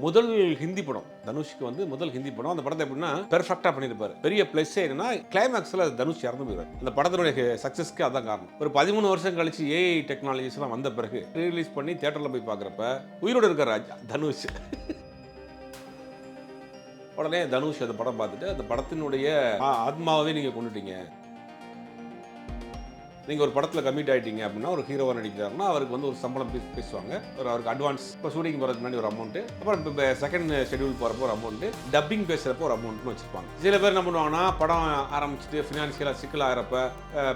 முதல் ஹிந்தி படம் தனுஷ்க்கு வந்து முதல் ஹிந்தி படம். அந்த படத்தை எப்படின்னா பெர்ஃபெக்டா பண்ணியிருப்பாரு. பெரிய பிளஸ் என்னன்னா கிளைமேக்ஸ்ல தனுஷ் இறந்து போயிடுவார். அந்த படத்தினுடைய சக்சஸ்க்கு அதான் காரணம். ஒரு 13 வருஷம் கழிச்சு ஏஐ டெக்னாலஜிஸ் எல்லாம் வந்த பிறகு ரிலீஸ் பண்ணி தியேட்டர்ல போய் பார்க்குறப்ப உயிரோடு இருக்கிற தனுஷ் உடனே தனுஷ் அந்த படம் பார்த்துட்டு அந்த படத்தினுடைய ஆத்மாவே நீங்க கொண்டுட்டீங்க. நீங்கள் ஒரு படத்தில் கமிட் ஆகிட்டீங்க அப்படின்னா ஒரு ஹீரோவாக நடிக்கிறாருன்னா அவருக்கு வந்து ஒரு சம்பளம் பேசுவாங்க. அவருக்கு அட்வான்ஸ் இப்போ ஷூட்டிங் போகிறதுக்கு முன்னாடி ஒரு அமௌண்ட்டு, அப்புறம் இப்போ செகண்ட் ஷெடியூல் போகிறப்போ ஒரு அமௌண்ட்டு, டப்பிங் பேசுகிறப்போ ஒரு அமௌண்ட்னு வச்சுருப்பாங்க. சில பேர் என்ன பண்ணுவாங்கன்னா படம் ஆரம்பிச்சுட்டு ஃபினான்ஷியலாக சிக்கல் ஆகிறப்ப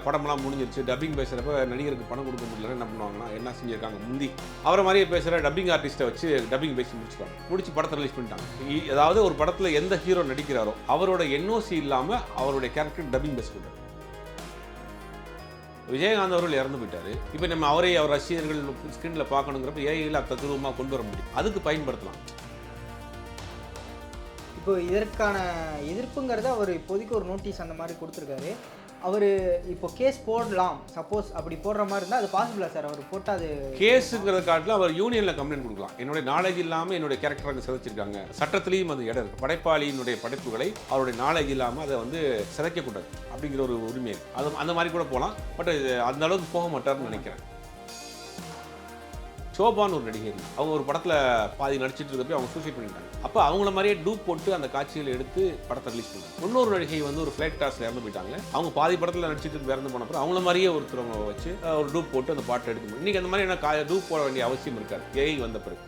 படமெல்லாம் முடிஞ்சிருச்சு, டப்பிங் பேசுகிறப்ப நடிகருக்கு பணம் கொடுக்க முடியலன்னு என்ன பண்ணுவாங்கன்னா என்ன செஞ்சுருக்காங்க முந்தி அவரை மாதிரியே பேசுகிற டப்பிங் ஆர்டிஸ்ட்டை வச்சு டப்பிங் பேசி முடிச்சு படத்தை ரிலீஸ் பண்ணிட்டாங்க. அதாவது ஒரு படத்தில் எந்த ஹீரோ நடிக்கிறாரோ அவரோட என்ஓசி இல்லாமல் அவருடைய கேரக்டர் டப்பிங் பேச பண்ணுறாரு. விஜயகாந்த் அவர்கள் இறந்து போயிட்டாரு. இப்போ நம்ம அவரை அவர் ரசிகர்கள் ஸ்கிரீனில் பார்க்கணுங்கிறப்ப ஏஐயில் தத்துவமாக கொண்டு வர முடியும், அதுக்கு பயன்படுத்தலாம். இப்போ இதற்கான எதிர்ப்புங்கிறத அவர் இப்போதைக்கு ஒரு நோட்டீஸ் அந்த மாதிரி கொடுத்துருக்காரு. அவர் இப்போ கேஸ் போடலாம், சப்போஸ் அப்படி போடுற மாதிரி இருந்தால் அது பாசிபிளா சார்? அவர் போட்டால் அது கேஸுங்கிறத காட்டில் அவர் யூனியனில் கம்ப்ளைண்ட் கொடுக்கலாம். என்னுடைய நாலேஜ் இல்லாமல் என்னுடைய கேரக்டர் அங்கே சிதைச்சிருக்காங்க, சட்டத்திலையும் அது இடம் இருக்குது. படைப்பாளியினுடைய படைப்புகளை அவருடைய நாலேஜ் இல்லாமல் அதை வந்து சிதைக்கக்கூடாது அப்படிங்கிற ஒரு உரிமை அது அந்த மாதிரி கூட போகலாம். பட் அந்த அளவுக்கு போக மாட்டார்னு நினைக்கிறேன். சோபான்னு ஒரு நடிகை, அவங்க ஒரு படத்தில் பாதி நடிச்சிட்டு இருக்கப்போ அவங்க சூசைட் பண்ணிட்டாங்க. அப்போ அவங்கள மாதிரியே டூப் போட்டு அந்த காட்சிகளை எடுத்து படத்தை ரிலீஸ் பண்ணாங்க. இன்னொரு நடிகை வந்து ஒரு ஃப்ளைட் டாஸ்ல இறந்து போயிட்டாங்க. அவங்க பாதி படத்தில் நடிச்சிட்டு இறந்து போனப்போ அவங்கள மாதிரியே ஒருத்தரவங்க வச்சு ஒரு டூப் போட்டு அந்த பாட்டை எடுக்க முடியும். இன்றைக்கி அந்த மாதிரி என்ன டூப் போட வேண்டிய அவசியம் இருக்காது ஏஐ வந்த பிறகு.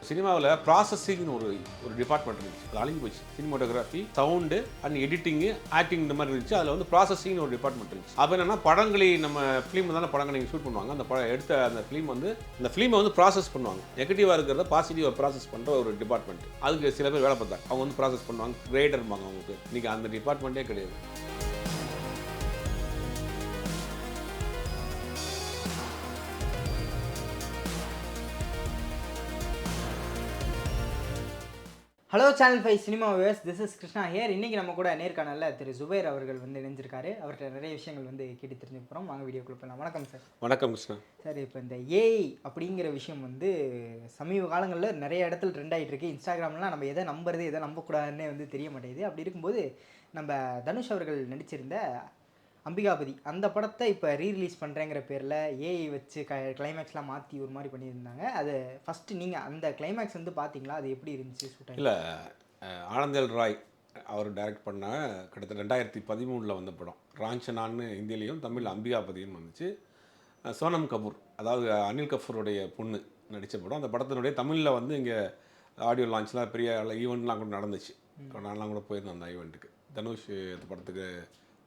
சினிமாவில் ப்ராசஸிங்னு ஒரு டிபார்ட்மெண்ட் இருந்துச்சு, அது அழிஞ்சு போச்சு. Cinematography, sound and editing, acting இந்த மாதிரி இருந்துச்சு. அதில் வந்து ப்ராசஸிங்னு ஒரு டிபார்ட்மெண்ட் இருந்துச்சு. அப்போ என்னன்னா படங்களை நம்ம ஃபிலிம் தானே படங்களை நீங்கள் ஷூட் பண்ணுவாங்க. அந்த படம் எடுத்த அந்த ஃபிலிம் வந்து அந்த ஃபிலிமை வந்து ப்ராசஸ் பண்ணுவாங்க. நெகட்டிவாக இருக்கிறத பாசிட்டிவாக ப்ராசஸ் பண்ணுற ஒரு டிபார்ட்மெண்ட். அதுக்கு சில பேர் வேலை பார்த்தாங்க. அவங்க வந்து ப்ராசஸ் பண்ணுவாங்க, கிரேடர் இருப்பாங்க அவங்களுக்கு. இன்றைக்கி அந்த டிபார்ட்மெண்ட்டே கிடையாது. Hello channel 5 cinema viewers, this is Krishna here. இன்றைக்கி நம்ம கூட நேர்காணலில் திரு ஜுபைர் அவர்கள் வந்து இணைஞ்சிருக்காரு. அவர்கிட்ட நிறைய விஷயங்கள் வந்து கேட்டு தெரிஞ்சுக்க போகிறோம். வாங்க வீடியோக்குள்ள போகலாம். வணக்கம் சார். வணக்கம் கிருஷ்ணா. சார், இப்போ இந்த ஏஐ அப்படிங்கிற விஷயம் வந்து சமீப காலங்களில் நிறைய இடத்துல ட்ரெண்ட் ஆகிட்டு இருக்கு. இன்ஸ்டாகிராம்லாம் நம்ம எதை நம்புறது எதை நம்பக்கூடாதுன்னே வந்து தெரிய மாட்டேங்குது. அப்படி இருக்கும்போது நம்ம தனுஷ் அவர்கள் நடிச்சிருந்த அம்பிகாபதி அந்த படத்தை இப்போ ரீரிலீஸ் பண்ணுறேங்கிற பேரில் ஏஐ வச்சு கிளைமேக்ஸ்லாம் மாற்றி ஒரு மாதிரி பண்ணியிருந்தாங்க. அது ஃபஸ்ட்டு நீங்கள் அந்த கிளைமேக்ஸ் வந்து பார்த்தீங்களா? அது எப்படி இருந்துச்சு? ஷூட்டிங் இல்லை, ஆனந்தல் ராய் அவர் டைரக்ட் பண்ண கிட்டத்தட்ட 2013 வந்த படம் ராஞ்சனான்னு ஹிந்திலையும் தமிழ் அம்பிகாபதியும் வந்துச்சு. சோனம் கபூர், அதாவது அனில் கபூருடைய பொண்ணு நடித்த படம். அந்த படத்தினுடைய தமிழில் வந்து இங்கே ஆடியோ லான்ச்லாம் பெரிய ஈவெண்ட்லாம் கூட நடந்துச்சு. நான்லாம் கூட போயிருந்தேன் அந்த ஈவெண்ட்டுக்கு. தனுஷ் அந்த படத்துக்கு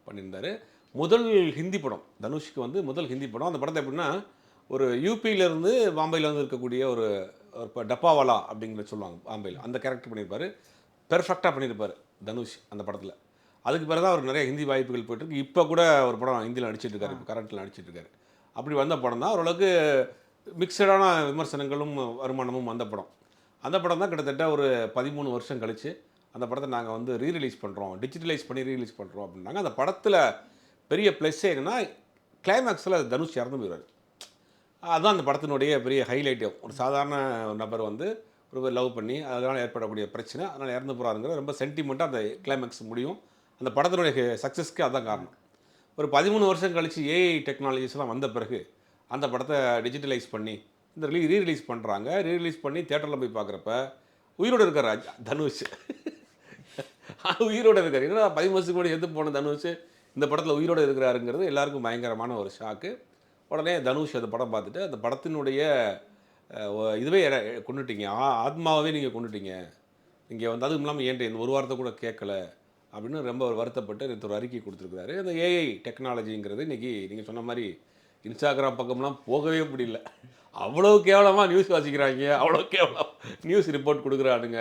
பண்ணியிருந்தார். முதல் ஹிந்தி படம் தனுஷ்க்கு வந்து முதல் ஹிந்தி படம். அந்த படத்தை எப்படின்னா ஒரு யூபியிலேருந்து பாம்பேயில் வந்து இருக்கக்கூடிய ஒரு டப்பாவாலா அப்படிங்கிற சொல்லுவாங்க பாம்பேயில், அந்த கேரக்டர் பண்ணியிருப்பார். பெர்ஃபெக்டாக பண்ணியிருப்பார் தனுஷ் அந்த படத்தில். அதுக்கு பிறகு தான் அவர் நிறைய ஹிந்தி வாய்ப்புகள் போயிட்டுருக்கு. இப்போ கூட ஒரு படம் ஹிந்தியில் நடிச்சிட்ருக்காரு, இப்போ கரண்ட்டில் நடிச்சிட்ருக்காரு. அப்படி வந்த படம் தான். ஓரளவுக்கு மிக்சடான விமர்சனங்களும் வருமானமும் வந்த படம். அந்த படம் தான் கிட்டத்தட்ட ஒரு 13 வருஷம் கழித்து அந்த படத்தை நாங்கள் வந்து ரீரிலீஸ் பண்ணுறோம், டிஜிட்டலைஸ் பண்ணி ரீரிலீஸ் பண்ணுறோம் அப்படின்னாங்க. அந்த படத்தில் பெரிய ப்ளஸ்ஸே என்னென்னா கிளைமேக்ஸில் தனுஷ் இறந்து போயிடுவார். அதுதான் அந்த படத்தினுடைய பெரிய ஹைலைட்டே. ஒரு சாதாரண நபர் வந்து ஒரு லவ் பண்ணி அதனால் ஏற்படக்கூடிய பிரச்சனை, அதனால் இறந்து போகிறாருங்கிற ரொம்ப சென்டிமெண்ட்டாக அந்த கிளைமேக்ஸ் முடியும். அந்த படத்தினுடைய சக்ஸஸ்க்கு அதுதான் காரணம். ஒரு 13 வருஷம் கழித்து ஏஐ டெக்னாலஜிஸ்லாம் வந்த பிறகு அந்த படத்தை டிஜிட்டலைஸ் பண்ணி இந்த ரீரிலீஸ் பண்ணுறாங்க. ரீரிலீஸ் பண்ணி தியேட்டரில் போய் பார்க்குறப்ப உயிரோடு இருக்கிற தனுஷ் உயிரோடு இருக்கார். ஏன்னா 13 வருஷத்துக்கு முன்னாடி எது போன தனுஷ் இந்த படத்தில் உயிரோடு இருக்கிறாருங்கிறது எல்லாருக்கும் பயங்கரமான ஒரு ஷாக்கு. உடனே தனுஷ் அந்த படம் பார்த்துட்டு அந்த படத்தினுடைய இதுவே கொண்டுட்டீங்க, ஆத்மாவே நீங்கள் கொண்டுட்டீங்க, இங்கே வந்து அதுவும் இல்லாமல் ஏன்ட்டு இந்த ஒரு வாரத்தை கூட கேட்கல அப்படின்னு ரொம்ப வருத்தப்பட்டு ஒரு அறிக்கை கொடுத்துருக்குறாரு. அந்த ஏஐ டெக்னாலஜிங்கிறது இன்றைக்கி நீங்கள் சொன்ன மாதிரி இன்ஸ்டாகிராம் பக்கம்லாம் போகவே முடியல. அவ்வளோ கேவலமாக நியூஸ் வாசிக்கிறாங்க, அவ்வளோ கேவலம் நியூஸ் ரிப்போர்ட் கொடுக்குறானுங்க.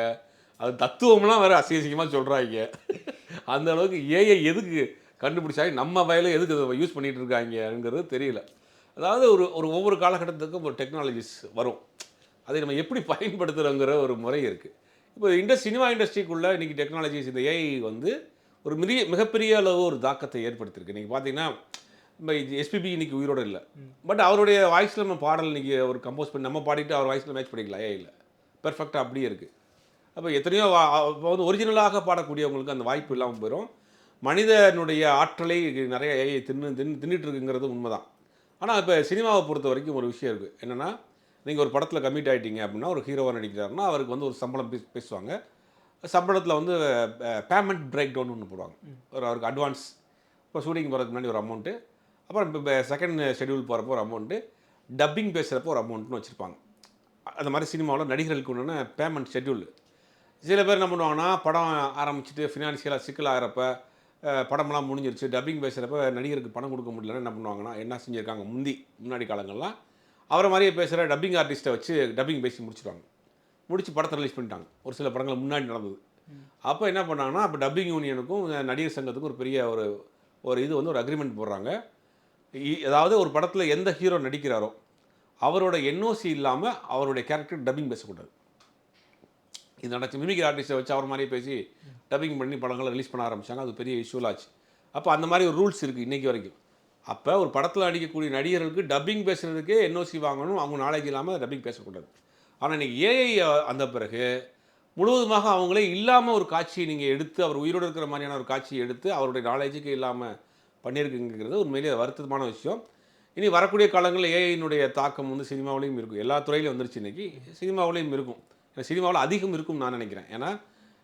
அது தத்துவம்லாம் வேறு அசிங்கமாக சொல்கிறாங்க. அந்த அளவுக்கு ஏஐ எதுக்கு கண்டுபிடிச்சாங்க, நம்ம வயலில் எதுக்கு அதை யூஸ் பண்ணிகிட்டு இருக்காங்கிறது தெரியல. அதாவது ஒவ்வொரு காலகட்டத்துக்கும் ஒரு டெக்னாலஜிஸ் வரும், அதை நம்ம எப்படி பயன்படுத்துகிறோங்கிற ஒரு முறை இருக்குது. இப்போ சினிமா இண்டஸ்ட்ரிக்குள்ளே இன்றைக்கி டெக்னாலஜிஸ் இந்த ஏஐ வந்து ஒரு மிகப்பெரிய அளவு ஒரு தாக்கத்தை ஏற்படுத்தியிருக்கு. நீங்கள் பார்த்தீங்கன்னா இப்போ எஸ்பிபி இன்றைக்கி உயிரோடு இல்லை, பட் அவருடைய வாய்ஸில் நம்ம பாடல் இன்றைக்கி ஒரு கம்போஸ் பண்ணி நம்ம பாடிட்டு அவர் வாய்ஸில் மேட்ச் பண்ணிக்கலாம் ஏஐயில். பெர்ஃபெக்டாக அப்படியே இருக்குது. அப்போ எத்தனையோ இப்போ வந்து ஒரிஜினலாக பாடக்கூடியவங்களுக்கு அந்த வாய்ப்பு இல்லாமல் போயிடும். மனிதனுடைய ஆற்றலை நிறைய ஏஐ தின்னுட்டு இருக்குங்கிறது உண்மைதான். ஆனால் இப்போ சினிமாவை பொறுத்த வரைக்கும் ஒரு விஷயம் இருக்குது. என்னென்னா, நீங்கள் ஒரு படத்தில் கமிட் ஆகிட்டீங்க அப்படின்னா, ஒரு ஹீரோவாக நடிக்கிறாருன்னா அவருக்கு வந்து ஒரு சம்பளம் பேசுவாங்க. சம்பளத்தில் வந்து பேமெண்ட் பிரேக் டவுன் ஒன்று போடுவாங்க. அவருக்கு அட்வான்ஸ், இப்போ ஷூட்டிங் போகிறதுக்கு முன்னாடி ஒரு அமௌண்ட்டு, அப்புறம் இப்போ செகண்ட் ஷெட்யூல் போகிறப்போ ஒரு அமௌண்ட்டு, டப்பிங் பேசுகிறப்போ ஒரு அமௌண்ட்னு வச்சுருப்பாங்க. அந்த மாதிரி சினிமாவில் நடிகர்களுக்கு உண்டான பேமெண்ட் ஷெட்யூல். சில பேர் என்ன பண்ணுவாங்கன்னா, படம் ஆரம்பிச்சுட்டு ஃபினான்ஷியலாக சிக்கல் ஆகிறப்ப, படமெல்லாம் முடிஞ்சிருச்சு, டப்பிங் பேசுகிறப்ப நடிகருக்கு பணம் கொடுக்க முடியலன்னா என்ன பண்ணுவாங்கன்னா, என்ன செஞ்சுருக்காங்க முன்னாடி காலங்கள்லாம் அவரை மாதிரியே பேசுகிற டப்பிங் ஆர்டிஸ்ட்டை வச்சு டப்பிங் பேசி முடிச்சுடுவாங்க. முடிச்சு படத்தை ரிலீஸ் பண்ணிட்டாங்க. ஒரு சில படங்கள் முன்னாடி நடந்தது. அப்போ என்ன பண்ணாங்கன்னா, அப்போ டப்பிங் யூனியனுக்கும் நடிகர் சங்கத்துக்கும் ஒரு பெரிய ஒரு இது வந்து ஒரு அக்ரிமெண்ட் போடுறாங்க. அதாவது ஒரு படத்தில் எந்த ஹீரோ நடிக்கிறாரோ அவரோட என்ஓசி இல்லாமல் அவருடைய கேரக்டர் டப்பிங் பேசக்கூடாது. இது நடச்சு மிமிக்ரி ஆர்டிஸ்ட்டை வச்சு அவர் மாதிரியே பேசி டப்பிங் பண்ணி படங்களை ரிலீஸ் பண்ண ஆரம்பித்தாங்க. அது பெரிய இஷ்யூலாச்சு. அப்போ அந்த மாதிரி ஒரு ரூல்ஸ் இருக்குது இன்றைக்கி வரைக்கும். அப்போ ஒரு படத்தில் நடிக்கக்கூடிய நடிகர்களுக்கு டப்பிங் பேசுகிறதுக்கே என்ஓசி வாங்கணும், அவங்க நாலேஜ் இல்லாமல் டப்பிங் பேசக்கூடாது. ஆனால் இன்றைக்கி ஏஐ வந்த பிறகு முழுவதுமாக அவங்களே இல்லாமல் ஒரு காட்சியை நீங்கள் எடுத்து, அவர் உயிரோடு இருக்கிற மாதிரியான ஒரு காட்சியை எடுத்து அவருடைய நாலேஜுக்கு இல்லாமல் பண்ணியிருக்குங்கிறது உண்மையிலேயே வருத்தமான விஷயம். இனி வரக்கூடிய காலங்களில் ஏஐனுடைய தாக்கம் வந்து சினிமாவிலையும் இருக்கும். எல்லா துறையிலையும் வந்துருச்சு இன்றைக்கி, சினிமாவிலையும் இருக்கும். ஏன்னா சினிமாவில் அதிகம் இருக்கும்னு நான் நினைக்கிறேன். ஏன்னா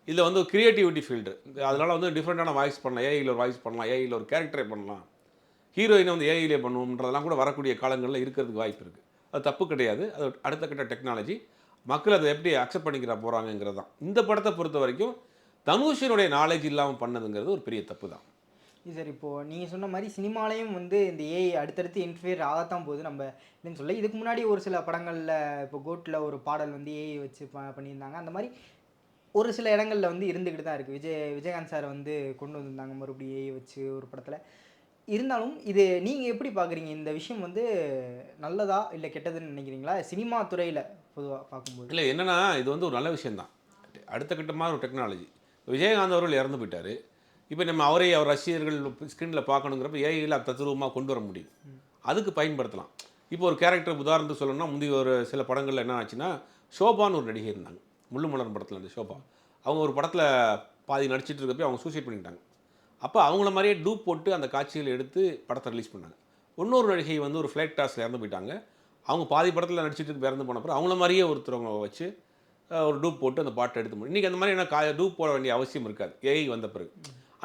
இதில் வந்து கிரியேட்டிவிட்டி ஃபீல்டு, அதனால் வந்து டிஃப்ரெண்ட்டான வாய்ஸ் பண்ணலாம், ஏஐயில் ஒரு வாய்ஸ் பண்ணலாம், ஏஐயில் ஒரு கேரக்டரை பண்ணலாம், ஹீரோயினை வந்து ஏஐயிலே பண்ணுவோம்ன்றதெல்லாம் கூட வரக்கூடிய காலங்களில் இருக்கிறதுக்கு வாய்ப்பு இருக்குது. அது தப்பு கிடையாது. அது அடுத்த கட்ட டெக்னாலஜி. மக்கள் அதை எப்படி அக்செப்ட் பண்ணிக்கிற போகிறாங்கங்கிறது தான். இந்த படத்தை பொறுத்த வரைக்கும் தனுஷினுடைய நாலேஜ் இல்லாமல் பண்ணதுங்கிறது ஒரு பெரிய தப்பு தான். சார், இப்போது நீங்கள் சொன்ன மாதிரி சினிமாலையும் வந்து இந்த ஏஐ அடுத்தடுத்து இன்டர்ஃபியர் ஆகத்தான் போகுது. நம்ம இல்லைன்னு சொல்ல, இதுக்கு முன்னாடி ஒரு சில படங்களில் இப்போ கோட்டில் ஒரு பாடல் வந்து ஏஐ வச்சு பண்ணியிருந்தாங்க. அந்த மாதிரி ஒரு சில இடங்களில் வந்து இருந்துக்கிட்டு தான் இருக்குது. விஜயகாந்த் சார் வந்து கொண்டு வந்திருந்தாங்க மறுபடியும் ஏஐ வச்சு ஒரு படத்தில். இருந்தாலும் இது நீங்கள் எப்படி பார்க்குறீங்க? இந்த விஷயம் வந்து நல்லதா இல்லை கெட்டதுன்னு நினைக்கிறீங்களா சினிமா துறையில் பொதுவாக பார்க்கும்போது? இல்லை, என்னென்னா இது வந்து ஒரு நல்ல விஷயந்தான். அடுத்த கட்டமாக ஒரு டெக்னாலஜி. விஜயகாந்த் அவர்கள் இறந்து போயிட்டார். இப்போ நம்ம அவர் ரசிகர்கள் ஸ்க்ரீனில் பார்க்கணுங்கிறப்ப ஏஐயில் தத்ரூபமாக கொண்டு வர முடியும். அதுக்கு பயன்படுத்தலாம். இப்போ ஒரு கேரக்டர் உதாரணத்துக்கு சொல்லணும்னா, முந்தைய ஒரு சில படங்களில் என்ன ஆச்சுன்னா, ஷோபான்னு ஒரு நடிகை இருந்தாங்க. முள்ளு மலர் படத்தில் இருந்த ஷோபா. அவங்க ஒரு படத்தில் பாதி நடிச்சிட்டு இருக்கப்போ அவங்க சூசைட் பண்ணிட்டாங்க. அப்போ அவங்கள மாதிரியே டூப் போட்டு அந்த காட்சிகளை எடுத்து படத்தை ரிலீஸ் பண்ணாங்க. இன்னொரு நடிகை வந்து ஒரு ஃப்ளைட் டாஸில் இறந்து போயிட்டாங்க. அவங்க பாதி படத்தில் நடிச்சிட்டு இறந்து போனப்போ அவங்கள மாதிரியே ஒருத்தவங்க வச்சு ஒரு டூப் போட்டு அந்த பாட்டை எடுத்து முடியும். இன்றைக்கி அந்த மாதிரி என்ன டூப் போட வேண்டிய அவசியம் இருக்காது ஏஐ வந்த பிறகு.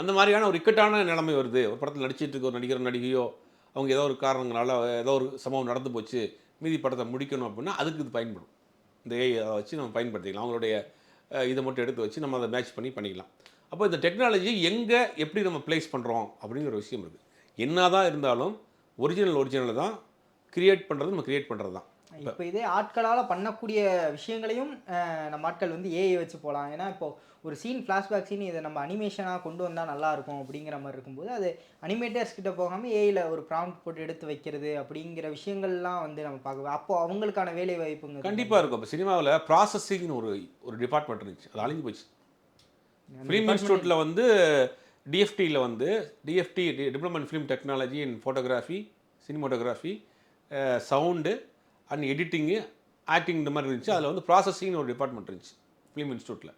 அந்த மாதிரியான ஒரு இக்கட்டான நிலைமை வருது. ஒரு படத்தில் நடிச்சிட்டு இருக்க ஒரு நடிகையோ அவங்க ஏதோ ஒரு காரணங்களால் ஏதோ ஒரு சம்பவம் நடந்து போச்சு, மீதி படத்தை முடிக்கணும் அப்படின்னா அதுக்கு இது பயன்படும். இந்த ஏஐ அதை வச்சு நம்ம பயன்படுத்திக்கலாம். அவங்களுடைய இதை மட்டும் எடுத்து வச்சு நம்ம அதை மேட்ச் பண்ணிக்கலாம். அப்போ இந்த டெக்னாலஜி எங்கே எப்படி நம்ம ப்ளேஸ் பண்ணுறோம் அப்படிங்கிற ஒரு விஷயம் இருக்குது. என்ன தான் இருந்தாலும் ஒரிஜினல் தான் கிரியேட் பண்ணுறது, நம்ம கிரியேட் பண்ணுறது தான். இப்போ இதே ஆட்களால் பண்ணக்கூடிய விஷயங்களையும் நம்ம ஆட்கள் வந்து ஏஐ வச்சு போகலாம். ஏன்னா இப்போது ஒரு சீன் ஃப்ளாஷ்பேக் சீன் இதை நம்ம அனிமேஷனாக கொண்டு வந்தால் நல்லாயிருக்கும் அப்படிங்கிற மாதிரி இருக்கும்போது, அது அனிமேட்டர்ஸ் கிட்ட போகாமல் ஏஐயில் ஒரு ப்ராம்ப்ட் போட்டு எடுத்து வைக்கிறது அப்படிங்கிற விஷயங்கள்லாம் வந்து நம்ம பார்க்குவோம். அப்போது அவங்களுக்கான வேலை வாய்ப்புங்க கண்டிப்பாக இருக்கும். இப்போ சினிமாவில் ப்ராசஸிங்னு ஒரு டிபார்ட்மெண்ட் இருந்துச்சு, அது அழிஞ்சு போச்சு. ஃபிலிம் இன்ஸ்டியூட்டில் வந்து டிஎஃப்டியில் வந்து TFT diploma in film technology in photography, cinematography, sound and editing, acting இந்த மாதிரி இருந்துச்சு. அதில் வந்து ப்ராசஸிங்னு ஒரு டிபார்ட்மெண்ட் இருந்துச்சு ஃபிலிம் இன்ஸ்டியூட்டில்.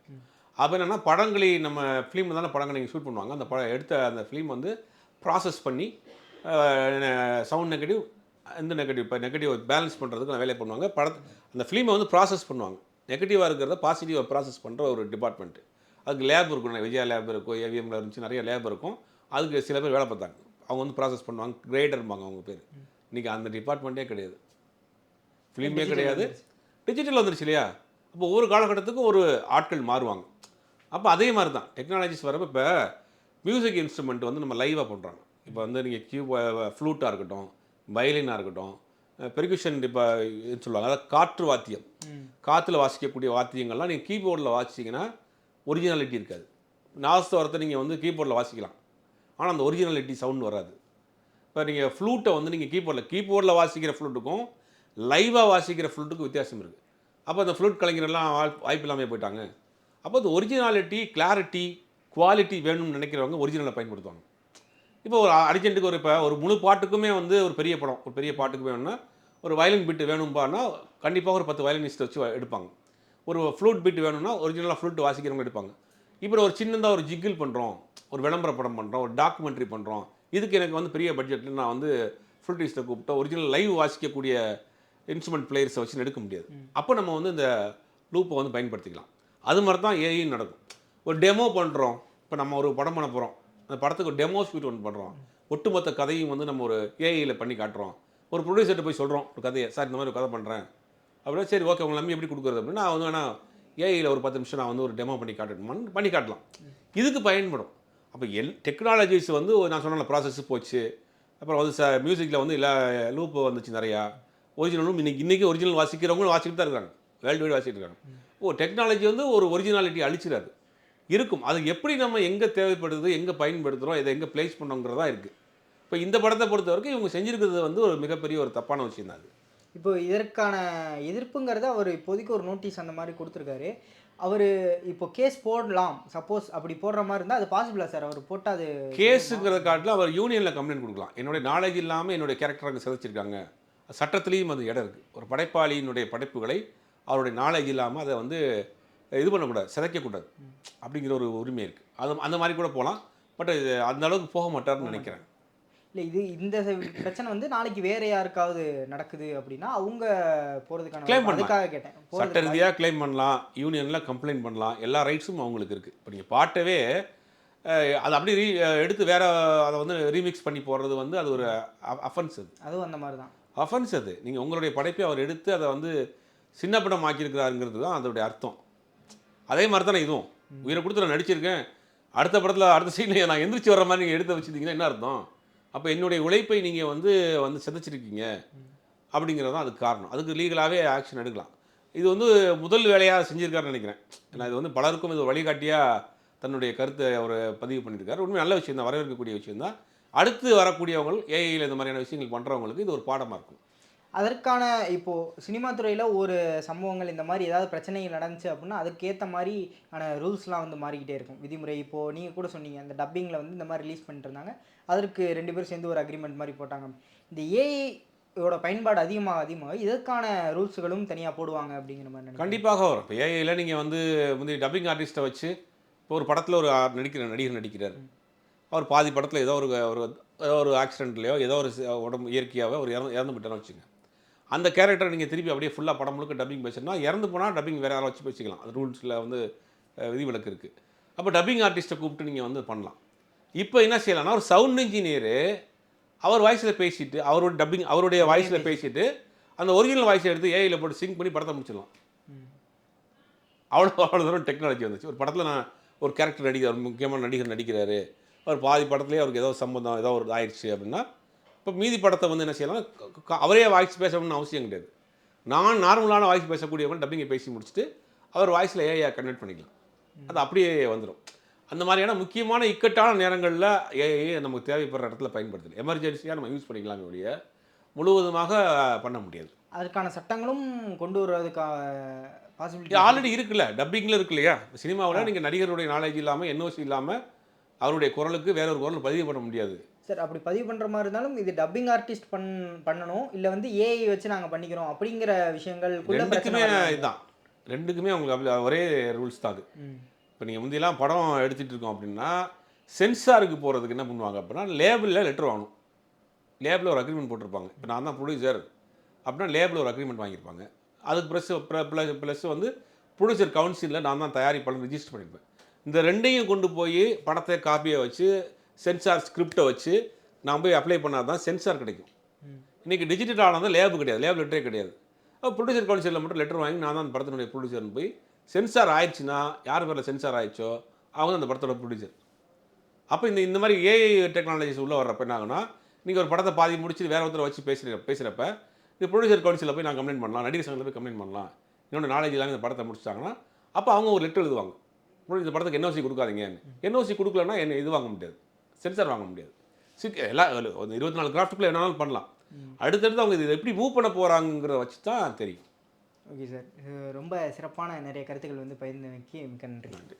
அப்போ என்னென்னா, படங்களை நம்ம ஃபிலிம் தானே படங்களை நீங்கள் ஷூட் பண்ணுவாங்க. அந்த எடுத்த அந்த ஃபிலிம் வந்து ப்ராசஸ் பண்ணி சவுண்ட் நெகட்டிவ் இந்த நெகட்டிவ் இப்போ நெகட்டிவ் பேலன்ஸ் பண்ணுறதுக்கு வேலை பண்ணுவாங்க. அந்த ஃபிலிமை வந்து ப்ராசஸ் பண்ணுவாங்க. நெகட்டிவாக இருக்கிறத பாசிட்டிவாக ப்ராசஸ் பண்ணுற ஒரு டிபார்ட்மெண்ட்டு. அதுக்கு லேப் இருக்கும், விஜயா லேப் இருக்கும், ஏவிஎம்ல இருந்துச்சு, நிறைய லேப் இருக்கும். அதுக்கு சில பேர் வேலை பார்த்தாங்க. அவங்க வந்து ப்ராசஸ் பண்ணுவாங்க, கிரேடர்பாங்க அவங்க பேர். இன்றைக்கி அந்த டிபார்ட்மெண்ட்டே கிடையாது, ஃபிலிமே கிடையாது, டிஜிட்டல் வந்துருச்சு இல்லையா? அப்போ ஒவ்வொரு காலகட்டத்துக்கும் ஒரு ஆட்கள் மாறுவாங்க. அப்போ அதே மாதிரி தான் டெக்னாலஜிஸ் வரப்போ இப்போ மியூசிக் இன்ஸ்ட்ருமெண்ட் வந்து நம்ம லைவாக பண்ணுறாங்க. இப்போ வந்து நீங்கள் ஃப்ளூட்டாக இருக்கட்டும், வயலினாக இருக்கட்டும், பெர்குஷன் இப்போ சொல்லுவாங்க, அதாவது காற்று வாத்தியம், காற்றுல வாசிக்கக்கூடிய வாத்தியங்கள்லாம் நீங்கள் கீபோர்டில் வாசிச்சிங்கன்னா ஒரிஜினாலிட்டி இருக்காது. நாதஸ்வரத்தை நீங்கள் வந்து கீபோர்டில் வாசிக்கலாம், ஆனால் அந்த ஒரிஜினாலிட்டி சவுண்ட் வராது. இப்போ நீங்கள் ஃப்ளூட்டை வந்து நீங்கள் கீபோர்டில் வாசிக்கிற ஃப்ளூட்டுக்கும் லைவாக வாசிக்கிற ஃப்ளூட்டுக்கும் வித்தியாசம் இருக்குது. அப்போ அந்த ஃப்ளூட் கலைஞரெல்லாம் வாய்ப்பு இல்லாமல் போயிட்டாங்க. அப்போ அந்த ஒரிஜினாலிட்டி, கிளாரிட்டி, குவாலிட்டி வேணும்னு நினைக்கிறவங்க ஒரிஜினலை பயன்படுத்துவாங்க. இப்போ ஒரு அர்ஜென்ட்டுக்கு இப்போ ஒரு முழு பாட்டுக்குமே வந்து ஒரு பெரிய படம், ஒரு பெரிய பாட்டுக்கு வேணும்னா ஒரு வயலின் பிட்டு வேணும்பான்னா கண்டிப்பாக ஒரு 10 வயலினிஸ்ட்டை வச்சு எடுப்பாங்க. ஒரு ஃப்ளூட் பீட் வேணும்னா ஒரிஜினலாக ஃப்ளூட் வாசிக்கிறவங்க எடுப்பாங்க. இப்போ ஒரு சின்னதாக ஒரு ஜிகிள் பண்ணுறோம், ஒரு விளம்பர படம் பண்ணுறோம், ஒரு டாக்குமெண்ட்ரி பண்ணுறோம், இதுக்கு எனக்கு வந்து பெரிய பட்ஜெட்டில் நான் வந்து ஃப்ளூட்டிஸ்ட்டை கூப்பிட்டு ஒரிஜினல் லைவ் வாசிக்கக்கூடிய இன்ஸ்ட்ருமெண்ட் பிளேயர்ஸை வச்சு எடுக்க முடியாது. அப்போ நம்ம வந்து இந்த லூப்பை வந்து பயன்படுத்திக்கலாம். அது மாதிரி தான் ஏஐயும் நடக்கும். ஒரு டெமோ பண்ணுறோம், இப்போ நம்ம ஒரு படம் பண்ண போகிறோம், அந்த படத்துக்கு ஒரு டெமோ ஷூட் ஒன்று பண்ணுறோம், ஒட்டுமொத்த கதையும் வந்து நம்ம ஒரு ஏஐயில் பண்ணி காட்டுறோம். ஒரு ப்ரொடியூசர்கிட்ட போய் சொல்கிறோம் ஒரு கதையை, சார் இந்த மாதிரி ஒரு கதை பண்ணுறேன் அப்படின்னா, சரி ஓகே உங்களை நம்பி எப்படி கொடுக்குறது அப்படின்னா, நான் வந்து வேணால் ஏஐயில் ஒரு 10 நிமிஷம் நான் வந்து ஒரு டெமோ பண்ணி காட்டணுமான்னு பண்ணி காட்டலாம். இதுக்கு பயன்படும். அப்போ டெக்னாலஜிஸ் வந்து நான் சொன்ன ப்ராசஸ் போச்சு. அப்புறம் வந்து மியூசிக்கில் வந்து எல்லா லூப்பு வந்துச்சு நிறையா. ஒரிஜினலும் இன்றைக்கி ஒரிஜினல் வாசிக்கிறவங்களும் வாசிக்கிட்டு தான் இருக்காங்க, வேர்ல்டு வைடு வாசிக்கிட்டு இருக்காங்க. டெக்னாலஜி வந்து ஒரு ஒரிஜினாலிட்டி அழிச்சிடாது, இருக்கும். அது எப்படி நம்ம எங்கே தேவைப்படுது, எங்கே பயன்படுத்துகிறோம், இதை எங்கே பிளேஸ் பண்ணோங்கிறதா இருக்குது. இப்போ இந்த படத்தை பொறுத்த வரைக்கும் இவங்க செஞ்சுருக்கிறது வந்து ஒரு மிகப்பெரிய ஒரு தப்பான விஷயம் தான் அது. இப்போ இதற்கான எதிர்ப்புங்கிறத அவர் இப்போதைக்கு ஒரு நோட்டீஸ் அந்த மாதிரி கொடுத்துருக்காரு. அவர் இப்போ கேஸ் போடலாம், சப்போஸ் அப்படி போடுற மாதிரி இருந்தால் அது பாசிபிளா சார்? அவர் போட்டால் அது கேஸுங்கிறத காட்டில் அவர் யூனியனில் கம்ப்ளைண்ட் கொடுக்கலாம். என்னுடைய நாலேஜ் இல்லாமல் என்னுடைய கேரக்டர் அங்கே சிதைச்சிருக்காங்க. சட்டத்திலையும் அது இடம் இருக்குது. ஒரு படைப்பாளியினுடைய படைப்புகளை அவருடைய நாலேஜ் இல்லாமல் அதை வந்து இது பண்ணக்கூடாது, சிதைக்கக்கூடாது அப்படிங்கிற ஒரு உரிமை இருக்குது. அது அந்த மாதிரி கூட போகலாம். பட் அந்த அளவுக்கு போக மாட்டார்னு நினைக்கிறேன். இல்லை, இந்த பிரச்சனை வந்து நாளைக்கு வேற யாருக்காவது நடக்குது அப்படின்னா அவங்க போகிறதுக்கான கிளைம் பண்ணலாம். அதுக்காக கேட்டேன். சட்ட ரீதியாக கிளைம் பண்ணலாம், யூனியனில் கம்ப்ளைண்ட் பண்ணலாம், எல்லா ரைட்ஸும் அவங்களுக்கு இருக்குது. இப்போ நீங்கள் பாட்டவே அதை அப்படி எடுத்து வேற அதை வந்து ரீமிக்ஸ் பண்ணி போடுறது வந்து அது ஒரு அஃபென்ஸ். அதுவும் அந்த மாதிரி தான் அஃபென்ஸ். அது நீங்கள் உங்களுடைய படைப்பை அவர் எடுத்து அதை வந்து சின்ன படம் ஆக்கியிருக்கிறாருங்கிறது தான் அதோடைய அர்த்தம். அதே மாதிரி தானே இதுவும். உயிரை கொடுத்து நான் நடிச்சிருக்கேன், அடுத்த படத்தில் அடுத்த சீனில் நான் எந்திரிச்சு வர மாதிரி நீங்கள் எடுத்து வச்சுருந்தீங்கன்னா என்ன அர்த்தம்? அப்போ என்னுடைய உழைப்பை நீங்கள் வந்து சிதைச்சிருக்கீங்க அப்படிங்கிறது தான் அதுக்கு காரணம். அதுக்கு லீகலாகவே ஆக்ஷன் எடுக்கலாம். இது வந்து முதல் வேலையாக செஞ்சுருக்காருன்னு நினைக்கிறேன். ஏன்னா இது வந்து பலருக்கும் இது வழிகாட்டியாக தன்னுடைய கருத்தை அவர் பதிவு பண்ணியிருக்காரு. உண்மை நல்ல விஷயம் தான், வரவேற்கக்கூடிய விஷயம் தான். அடுத்து வரக்கூடியவங்க ஏஐயில் இந்த மாதிரியான விஷயங்கள் பண்ணுறவங்களுக்கு இது ஒரு பாடமாக இருக்கும். அதற்கான இப்போது சினிமா துறையில் ஒரு சம்பவங்கள் இந்த மாதிரி ஏதாவது பிரச்சனைகள் நடந்துச்சு அப்படின்னா அதுக்கேற்ற மாதிரியான ரூல்ஸ்லாம் வந்து மாறிக்கிட்டே இருக்கும், விதிமுறை. இப்போது நீங்கள் கூட சொன்னீங்க அந்த டப்பிங்கில் வந்து இந்த மாதிரி ரிலீஸ் பண்ணிட்டு இருந்தாங்க, அதற்கு 2 பேரும் சேர்ந்து ஒரு அக்ரிமெண்ட் மாதிரி போட்டாங்க. இந்த ஏஐயோட பயன்பாடு அதிகமாக இதற்கான ரூல்ஸுகளும் தனியாக போடுவாங்க அப்படிங்கிற மாதிரி நினைக்கிறேன். கண்டிப்பாக வரும். இப்போ ஏஐயில் நீங்கள் வந்து முந்தைய டப்பிங் ஆர்டிஸ்ட்டை வச்சு இப்போ ஒரு படத்தில் ஒரு நடிகர் நடிக்கிறார். அவர் பாதி படத்தில் ஏதோ ஒரு ஆக்சிடென்ட்லையோ ஏதோ ஒரு உடம்பு இயற்கையாகவோ ஒரு இறந்து போயிட்டான்னு வச்சுங்க. அந்த கேரக்டரை நீங்கள் திருப்பி அப்படியே ஃபுல்லாக படம் முழுக்க டப்பிங் பேசுனா, இறந்து போனால் டப்பிங் வேறு யாரை வச்சு பேசிக்கலாம். அது ரூல்ஸில் வந்து விதிவிலக்கு இருக்குது. அப்போ டப்பிங் ஆர்டிஸ்ட்டை கூப்பிட்டு நீங்கள் வந்து பண்ணலாம். இப்போ என்ன செய்யலாம்னா, ஒரு சவுண்ட் இன்ஜினியரு அவர் வாய்ஸில் பேசிட்டு அவருடைய வாய்ஸில் பேசிட்டு அந்த ஒரிஜினல் வாய்ஸை எடுத்து ஏஐயில் போட்டு சிங்க் பண்ணி படத்தை முடிச்சிடலாம். அவ்வளோ தூரம் டெக்னாலஜி வந்துச்சு. ஒரு படத்தில் நான் ஒரு கேரக்டர் நடிகர், முக்கியமான நடிகர் நடிக்கிறாரு, அவர் பாதி படத்துலேயே அவருக்கு ஏதோ சம்பந்தம் ஏதோ ஒரு ஆயிடுச்சு அப்படின்னா, இப்போ மீதி படத்தை வந்து என்ன செய்யலாம், அவரே வாய்ஸ் பேசணும்னு அவசியம் கிடையாது. நான் நார்மலான வாய்ஸ் பேசக்கூடியவங்க டப்பிங்கை பேசி முடிச்சுட்டு அவர் வாய்ஸில் ஏஐ கன்வெர்ட் பண்ணிக்கலாம். அது அப்படியே வந்துடும். அந்த மாதிரியான முக்கியமான இக்கட்டான நேரங்களில் ஏஐ நமக்கு தேவைப்படுற இடத்துல பயன்படுத்தலாம். எமர்ஜென்சியாக நம்ம யூஸ் பண்ணிக்கலாமே ஒழிய முழுவதுமாக பண்ண முடியாது. அதற்கான சட்டங்களும் கொண்டு வருவதுக்கான பாசிபிலிட்டி ஆல்ரெடி இருக்குல்ல, டப்பிங்கில் இருக்கு இல்லையா? சினிமாவில் நீங்கள் நடிகருடைய நாலேஜ் இல்லாமல் என்ஓசி இல்லாமல் அவருடைய குரலுக்கு வேற ஒரு குரல் பதிவு பண்ண முடியாது சார். அப்படி பதிவு பண்ணுற மாதிரி இருந்தாலும் இது டப்பிங் ஆர்டிஸ்ட் பண்ணணும், இல்லை வந்து ஏஐ வச்சு நாங்கள் பண்ணிக்கிறோம் அப்படிங்கிற விஷயங்கள் ரெண்டுக்குமே இதுதான். ரெண்டுக்குமே உங்களுக்கு ஒரே ரூல்ஸ் தான் அது. இப்போ நீங்கள் முந்தையெல்லாம் படம் எடுத்துகிட்டு இருக்கோம் அப்படின்னா சென்சாருக்கு போகிறதுக்கு என்ன பண்ணுவாங்க அப்படின்னா, லேபிளில் லெட்டர் வாங்கணும். லேபிளில் ஒரு அக்ரிமெண்ட் போட்டிருப்பாங்க. இப்போ நான் தான் ப்ரொடியூசர் அப்படின்னா லேபிளில் ஒரு அக்ரிமெண்ட் வாங்கியிருப்பாங்க. அதுக்கு ப்ளஸ் வந்து ப்ரொடியூசர் கவுன்சிலில் நான் தான் தயாரிப்பாளர் ரிஜிஸ்டர் பண்ணியிருப்பேன். இந்த ரெண்டையும் கொண்டு போய் படத்தை காப்பியை வச்சு சென்சார் ஸ்கிரிப்டை வச்சு நான் போய் அப்ளை பண்ணால் தான் சென்சார் கிடைக்கும். இன்றைக்கி டிஜிட்டல் ஆனது லேபு கிடையாது, லேப் லெட்டரே கிடையாது. ப்ரொடியூசர் கவுன்சிலில் மட்டும் லெட்டர் வாங்கி நான் தான் அந்த படத்தினுடைய ப்ரொடியூசர்னு போய் சென்சார் ஆயிடுச்சுன்னா யார் பேரில் சென்சார் ஆயிடுச்சோ அவங்க அந்த படத்தோட ப்ரொடியூசர். அப்போ இந்த மாதிரி ஏஐ டெக்னாலஜிஸ் உள்ளே வர்றப்ப என்ன ஆகுனா, நீங்கள் ஒரு படத்தை பாதி முடிச்சுட்டு வேறு ஒருத்தரை வச்சு பேசுகிறப்ப இந்த ப்ரொடியூசர் கவுன்சிலில் போய் நான் கம்ப்ளைண்ட் பண்ணலாம், நடிகர் சங்கத்தில் போய் கம்ப்ளைண்ட் பண்ணலாம், என்னோட நாலேஜ் இல்லாமல் இந்த படத்தை முடிச்சிட்டாங்கன்னா அப்போ அவங்க ஒரு லெட்டர் எழுதுவாங்க, இந்த படத்துக்கு என்ஓசி கொடுக்காதீங்கன்னு. என்ஓசி கொடுக்கலன்னா என்ன இது வாங்க முடியாது, சென்சார் வாங்க முடியாது. எல்லாம் 24 கிராஃப்ட்டுக்குள்ளே என்னாலும் பண்ணலாம். அடுத்தடுத்து அவங்க இது எப்படி மூவ் பண்ண போகிறாங்கிறத வச்சு தான் தெரியும். ஓகே சார், ரொம்ப சிறப்பான நிறைய கருத்துக்கள் வந்து பகிர்ந்தமைக்கு மிக்க நன்றி.